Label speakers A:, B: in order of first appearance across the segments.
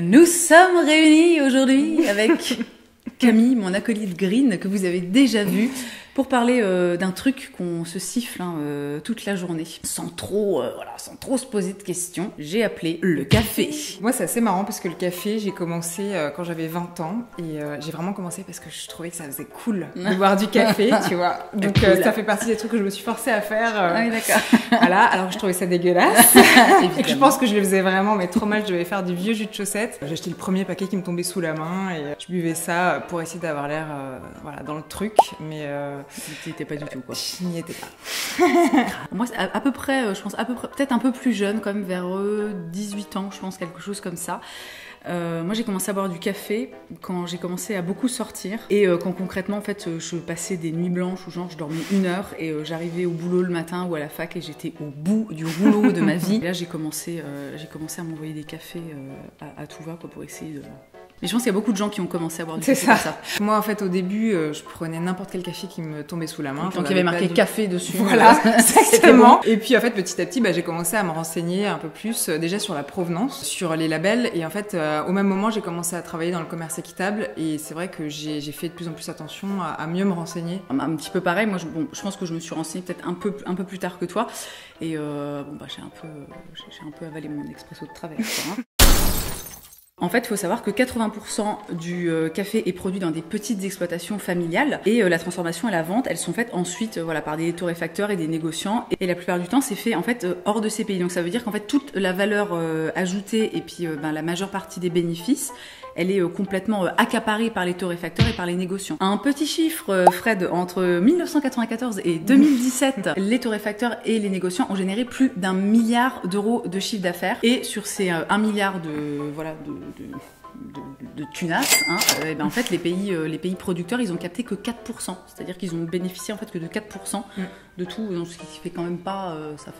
A: Nous sommes réunis aujourd'hui avec Camille, mon acolyte green, que vous avez déjà vu, pour parler d'un truc qu'on se siffle toute la journée, sans trop se poser de questions. J'ai appelé le café.
B: Moi, c'est assez marrant parce que le café, j'ai commencé quand j'avais 20 ans et j'ai vraiment commencé parce que je trouvais que ça faisait cool de boire du café, tu vois. Donc ça fait partie des trucs que je me suis forcée à faire.
A: Ah oui, d'accord.
B: Voilà, alors que je trouvais ça dégueulasse. Et que je pense que je le faisais vraiment, mais trop mal. Je devais faire du vieux jus de chaussette. J'ai acheté le premier paquet qui me tombait sous la main et je buvais ça pour essayer d'avoir l'air dans le truc, mais
A: Tu étais pas du tout, quoi.
B: Je n'y étais pas.
A: Moi, à peu près, je pense, peut-être un peu plus jeune, quand même, vers 18 ans, je pense, quelque chose comme ça. Moi, j'ai commencé à boire du café quand j'ai commencé à beaucoup sortir et quand concrètement, en fait, je passais des nuits blanches où genre je dormais 1 heure et j'arrivais au boulot le matin ou à la fac et j'étais au bout du rouleau de ma vie. Et là, j'ai commencé à m'envoyer des cafés à tout va, quoi, pour essayer de... Mais je pense qu'il y a beaucoup de gens qui ont commencé à boire du café comme ça.
B: Moi, en fait, au début, je prenais n'importe quel café qui me tombait sous la main.
A: Donc, il y avait marqué café dessus.
B: Voilà, exactement. Et puis, en fait, petit à petit, j'ai commencé à me renseigner un peu plus, déjà sur la provenance, sur les labels. Et en fait, au même moment, j'ai commencé à travailler dans le commerce équitable. Et c'est vrai que j'ai fait de plus en plus attention à mieux me renseigner.
A: Un petit peu pareil. Moi, je pense que je me suis renseignée peut-être un peu plus tard que toi. Et j'ai un peu avalé mon expresso de travers, quoi, hein. En fait, il faut savoir que 80% du café est produit dans des petites exploitations familiales et la transformation et la vente, elles sont faites ensuite par des torréfacteurs et des négociants. Et la plupart du temps, c'est fait en fait hors de ces pays. Donc ça veut dire qu'en fait toute la valeur ajoutée et puis la majeure partie des bénéfices, elle est complètement accaparée par les torréfacteurs et par les négociants. Un petit chiffre, Fred, entre 1994 et 2017, les torréfacteurs et les négociants ont généré plus d'1 milliard d'euros de chiffre d'affaires. Et sur ces 1 milliard de tunas, en fait, les pays producteurs, ils ont capté que 4%. C'est-à-dire qu'ils ont bénéficié en fait que de 4% de tout, donc ce qui fait quand même pas,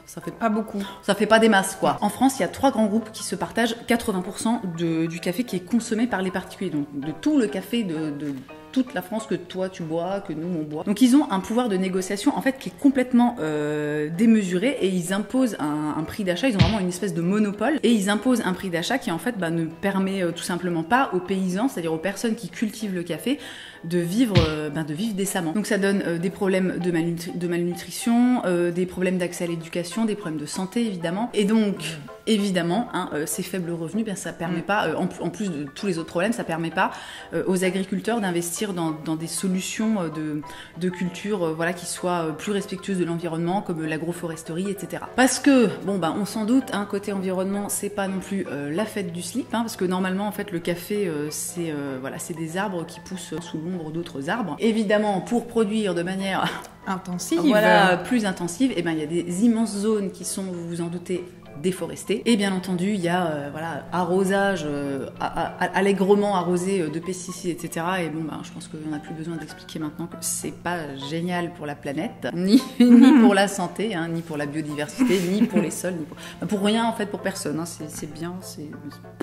A: ça fait
B: pas beaucoup.
A: Ça fait pas des masses, quoi. En France, il y a 3 grands groupes qui se partagent 80% du café qui est consommé par les particuliers. Donc de tout le café de toute la France que toi tu bois, que nous on boit. Donc ils ont un pouvoir de négociation en fait qui est complètement démesuré et ils imposent un prix d'achat. Ils ont vraiment une espèce de monopole et ils imposent un prix d'achat qui en fait ne permet tout simplement pas aux paysans, c'est-à-dire aux personnes qui cultivent le café, de vivre décemment. Donc ça donne des problèmes de malnutrition, des problèmes d'accès à l'éducation, des problèmes de santé évidemment. Et donc évidemment, ces faibles revenus, ça permet pas, en plus de tous les autres problèmes, ça permet pas aux agriculteurs d'investir dans des solutions de culture qui soient plus respectueuses de l'environnement, comme l'agroforesterie, etc. Parce que, on s'en doute, côté environnement, c'est pas non plus la fête du slip, parce que normalement, en fait, le café, c'est des arbres qui poussent sous l'ombre d'autres arbres. Évidemment, pour produire de manière
B: intensive,
A: plus intensive, il y a des immenses zones qui sont, vous vous en doutez, déforestées. Et bien entendu, il y a arrosage, allègrement arrosé de pesticides, etc. Et je pense qu'on n'a plus besoin d'expliquer maintenant que c'est pas génial pour la planète, ni pour la santé, ni pour la biodiversité, ni pour les sols, ni pour rien en fait, pour personne. C'est bien,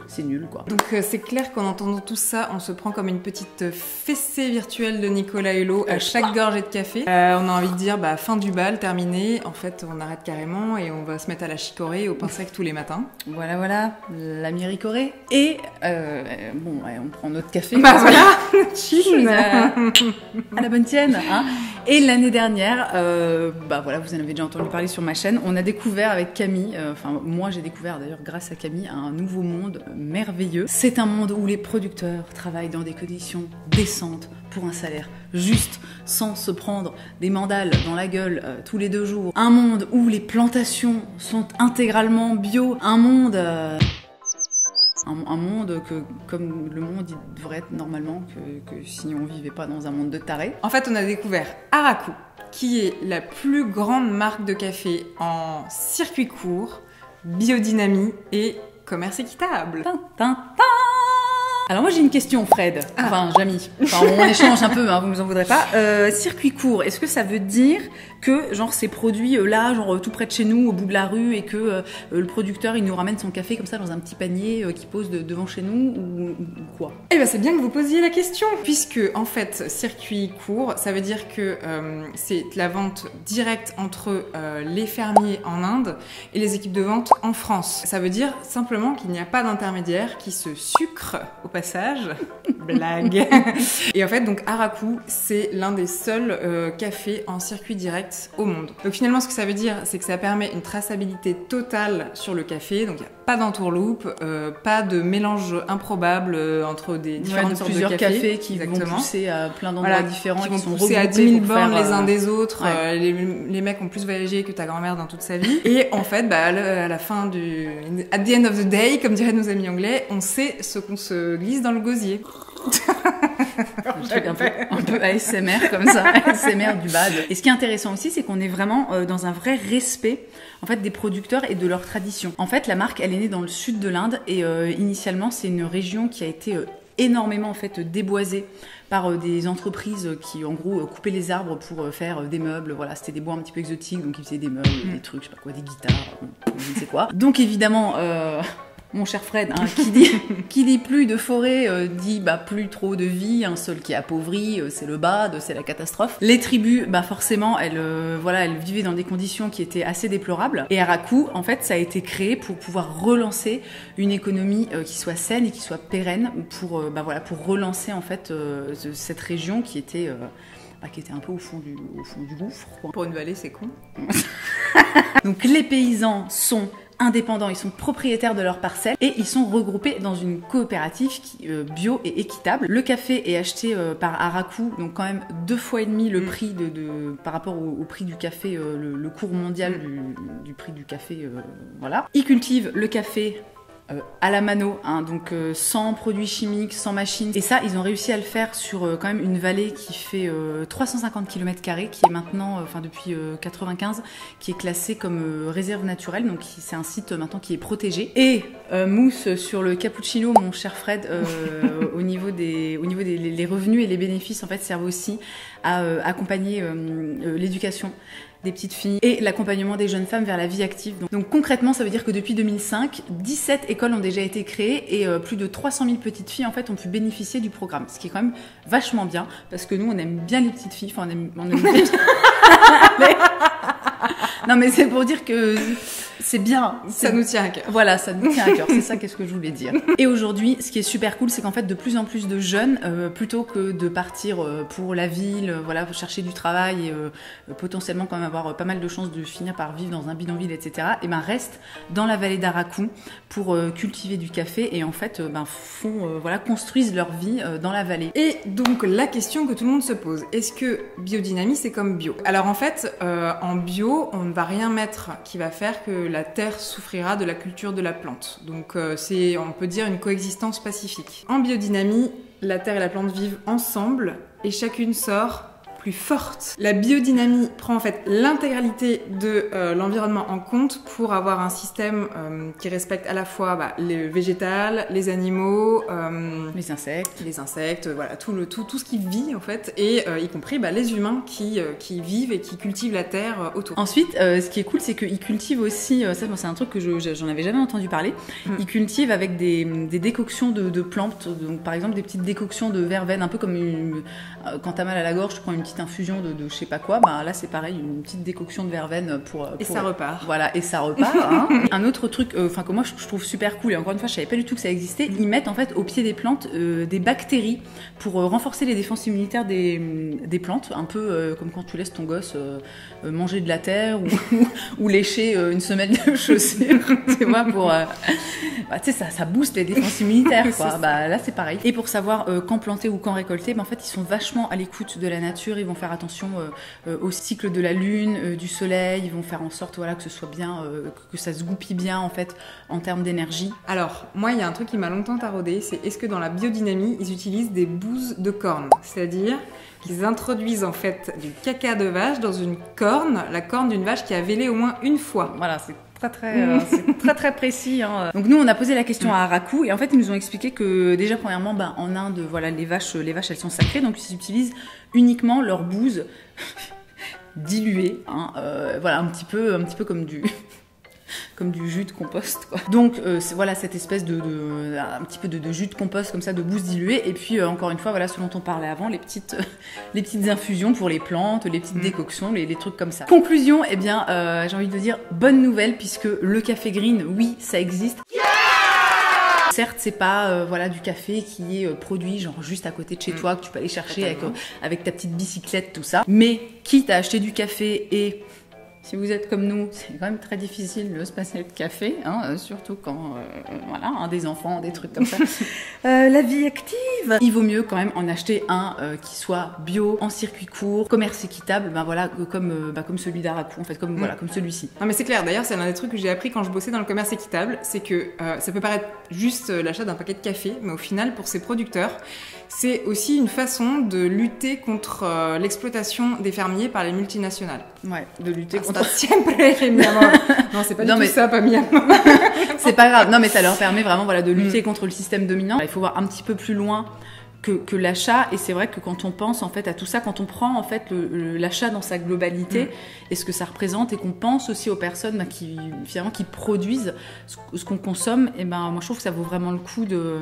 A: c'est nul, quoi.
B: Donc c'est clair qu'en entendant tout ça, on se prend comme une petite fessée virtuelle de Nicolas Hulot à chaque gorgée de café. On a envie de dire fin du bal, terminé. En fait, on arrête carrément et on va se mettre à la chicorée, au pain sec tous les matins.
A: Voilà, la miricorée. Et on prend notre café.
B: Voilà, chill.
A: À la bonne tienne, Et l'année dernière, vous en avez déjà entendu parler sur ma chaîne, on a découvert avec Camille, moi j'ai découvert d'ailleurs grâce à Camille, un nouveau monde merveilleux. C'est un monde où les producteurs travaillent dans des conditions décentes pour un salaire juste, sans se prendre des mandales dans la gueule tous les 2 jours. Un monde où les plantations sont intégralement bio. Un monde que, comme le monde, il devrait être normalement, que si on vivait pas dans un monde de tarés.
B: En fait, on a découvert Araku, qui est la plus grande marque de café en circuit court, biodynamie et commerce équitable.
A: Alors moi j'ai une question Fred, enfin Jamy, enfin on échange un peu, hein, vous nous en voudrez pas. Circuit court, est-ce que ça veut dire que genre ces produits là, genre tout près de chez nous, au bout de la rue, et que le producteur il nous ramène son café comme ça dans un petit panier qui pose devant chez nous ou quoi?
B: Eh ben c'est bien que vous posiez la question, puisque en fait circuit court, ça veut dire que c'est la vente directe entre les fermiers en Inde et les équipes de vente en France. Ça veut dire simplement qu'il n'y a pas d'intermédiaire qui se sucre au passage. Blague. Et en fait, donc Araku, c'est l'un des seuls cafés en circuit direct au monde. Donc finalement, ce que ça veut dire, c'est que ça permet une traçabilité totale sur le café. Donc il n'y a pas d'entourloupe, pas de mélange improbable entre des différentes sortes de
A: plusieurs cafés qui
B: Exactement.
A: vont pousser à plein d'endroits différents,
B: qui vont
A: sont
B: pousser à 10 000 bornes les uns
A: ouais.
B: des autres. Les mecs ont plus voyagé que ta grand-mère dans toute sa vie. Et en fait, bah, à la fin du... At the end of the day, comme diraient nos amis anglais, on sait ce qu'on se glisse dans le gosier.
A: Un truc un peu ASMR comme ça, ASMR du bad. Et ce qui est intéressant aussi, c'est qu'on est vraiment dans un vrai respect en fait des producteurs et de leur tradition. En fait, la marque, elle est née dans le sud de l'Inde et initialement, c'est une région qui a été énormément en fait déboisée par des entreprises qui en gros coupaient les arbres pour faire des meubles. Voilà, c'était des bois un petit peu exotiques, donc ils faisaient des meubles, des trucs, je sais pas quoi, des guitares, je ne sais quoi. Donc évidemment. Mon cher Fred, hein, qui dit plus de forêt, dit bah plus trop de vie, un sol qui est appauvri, c'est le bad, c'est la catastrophe. Les tribus, bah forcément, elles vivaient dans des conditions qui étaient assez déplorables. Et Araku, en fait, ça a été créé pour pouvoir relancer une économie qui soit saine et qui soit pérenne, pour relancer en fait cette région qui était un peu au fond du gouffre, quoi.
B: Pour une vallée, c'est con.
A: Donc les paysans sont indépendants, ils sont propriétaires de leurs parcelles et ils sont regroupés dans une coopérative bio et équitable. Le café est acheté par Araku, donc quand même 2,5 fois le prix par rapport au prix du café, le cours mondial du prix du café, voilà. Ils cultivent le café à la mano, hein, donc sans produits chimiques, sans machines. Et ça, ils ont réussi à le faire sur quand même une vallée qui fait 350 km², qui est maintenant, depuis 95, qui est classée comme réserve naturelle. Donc c'est un site maintenant qui est protégé. Et mousse sur le cappuccino, mon cher Fred, au niveau des les revenus et les bénéfices, en fait, servent aussi à accompagner l'éducation des petites filles et l'accompagnement des jeunes femmes vers la vie active. Donc concrètement, ça veut dire que depuis 2005, 17 écoles ont déjà été créées et plus de 300 000 petites filles en fait ont pu bénéficier du programme, ce qui est quand même vachement bien parce que nous on aime bien les petites filles, on aime bien... Non mais c'est pour dire que c'est bien.
B: Ça nous tient à cœur.
A: Voilà, ça nous tient à cœur. C'est ça qu'est-ce que je voulais dire. Et aujourd'hui, ce qui est super cool, c'est qu'en fait, de plus en plus de jeunes, plutôt que de partir pour la ville, chercher du travail et potentiellement quand même avoir pas mal de chances de finir par vivre dans un bidonville, etc. Et restent dans la vallée d'Araku pour cultiver du café et en fait, construisent leur vie dans la vallée.
B: Et donc la question que tout le monde se pose, est-ce que biodynamie c'est comme bio? Alors en fait, en bio, on ne va rien mettre qui va faire que la terre souffrira de la culture de la plante. Donc c'est, on peut dire, une coexistence pacifique. En biodynamie, la terre et la plante vivent ensemble et chacune sort plus forte. La biodynamie prend en fait l'intégralité de l'environnement en compte pour avoir un système qui respecte à la fois les végétales, les animaux,
A: les insectes,
B: voilà, tout ce qui vit en fait, et y compris les humains qui vivent et qui cultivent la terre autour.
A: Ensuite, ce qui est cool, c'est qu'ils cultivent aussi, ça c'est un truc que j'en avais jamais entendu parler, ils cultivent avec des décoctions de plantes, donc par exemple des petites décoctions de verveine, un peu comme quand t'as mal à la gorge, tu prends une petite infusion de je sais pas quoi, là c'est pareil, une petite décoction de verveine pour
B: ça repart.
A: Voilà, et ça repart. Hein. Un autre truc que moi je trouve super cool, et encore une fois je savais pas du tout que ça existait, ils mettent en fait au pied des plantes des bactéries pour renforcer les défenses immunitaires des plantes, un peu comme quand tu laisses ton gosse manger de la terre ou lécher une semelle de chaussure, tu vois, pour tu sais, ça booste les défenses immunitaires, quoi. Là c'est pareil. Et pour savoir quand planter ou quand récolter, en fait ils sont vachement à l'écoute de la nature, ils vont faire attention au cycle de la lune, du soleil, ils vont faire en sorte que ce soit bien, que ça se goupille bien en fait en termes d'énergie.
B: Alors moi il y a un truc qui m'a longtemps taraudé, c'est est-ce que dans la biodynamie ils utilisent des bouses de cornes, c'est-à-dire qu'ils introduisent en fait du caca de vache dans une corne, la corne d'une vache qui a vélé au moins une fois.
A: Voilà, c'est c'est très précis. Hein. Donc nous, on a posé la question à Araku et en fait, ils nous ont expliqué que déjà, premièrement, en Inde, voilà, les vaches, elles sont sacrées, donc ils utilisent uniquement leur bouse diluée, hein, voilà, un petit peu comme du jus de compost, quoi. Donc voilà cette espèce un petit peu de jus de compost comme ça, de bouse diluée. Et puis encore une fois, voilà ce dont on parlait avant, les petites infusions pour les plantes, les petites décoctions, les trucs comme ça. Conclusion, eh bien j'ai envie de dire bonne nouvelle puisque le café green, oui, ça existe. Certes, c'est pas voilà du café qui est produit genre juste à côté de chez toi que tu peux aller chercher avec ta petite bicyclette, tout ça. Mais quitte à acheter du café et si vous êtes comme nous, c'est quand même très difficile de se passer le café, hein, surtout quand, voilà, des enfants, des trucs comme ça. La vie active. Il vaut mieux quand même en acheter un qui soit bio, en circuit court, commerce équitable, voilà, comme celui d'Araku, en fait, comme celui-ci.
B: Non mais c'est clair. D'ailleurs, c'est l'un des trucs que j'ai appris quand je bossais dans le commerce équitable, c'est que ça peut paraître juste l'achat d'un paquet de café, mais au final, pour ces producteurs, c'est aussi une façon de lutter contre l'exploitation des fermiers par les multinationales.
A: Ouais, de lutter contre...
B: Siempre mi amor. Non, c'est pas du tout ça, pas mi amor.
A: C'est pas grave. Non, mais ça leur permet vraiment, voilà, de lutter contre le système dominant. Il faut voir un petit peu plus loin que l'achat. Et c'est vrai que quand on pense en fait à tout ça, quand on prend en fait l'achat dans sa globalité et ce que ça représente, et qu'on pense aussi aux personnes qui finalement qui produisent ce qu'on consomme, et moi je trouve que ça vaut vraiment le coup de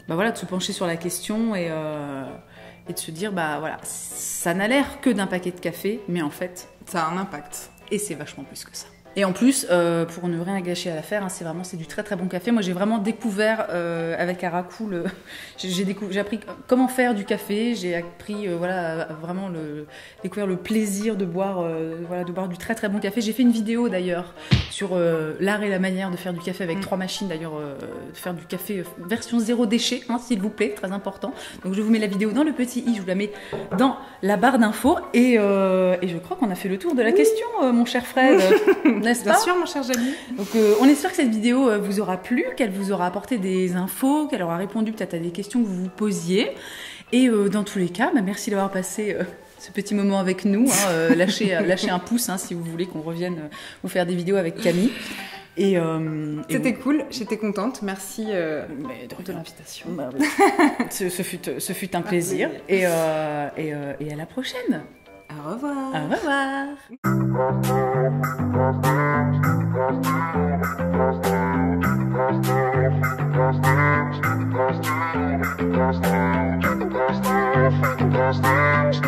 A: se pencher sur la question et de se dire voilà, ça n'a l'air que d'un paquet de café, mais en fait
B: ça a un impact.
A: Et c'est vachement plus que ça. Et en plus, pour ne rien gâcher à l'affaire, hein, c'est du très très bon café. Moi, j'ai vraiment découvert avec Araku, j'ai appris comment faire du café. J'ai appris vraiment découvert le plaisir de boire du très très bon café. J'ai fait une vidéo d'ailleurs sur l'art et la manière de faire du café avec 3 machines d'ailleurs, de faire du café version 0 déchet, hein, s'il vous plaît, très important. Donc je vous mets la vidéo dans le petit i, je vous la mets dans la barre d'infos et je crois qu'on a fait le tour de la question, mon cher Fred. N'est-ce pas ?
B: Bien sûr, mon cher Jamie.
A: Donc, on espère que cette vidéo vous aura plu, qu'elle vous aura apporté des infos, qu'elle aura répondu peut-être à des questions que vous vous posiez. Et dans tous les cas, merci d'avoir passé ce petit moment avec nous. Hein, lâchez un pouce si vous voulez qu'on revienne vous faire des vidéos avec Camille.
B: C'était cool, j'étais contente. Merci de l'invitation.
A: Ce fut un plaisir. Et à la prochaine.
B: Au revoir.
A: Au revoir.
C: Gosh,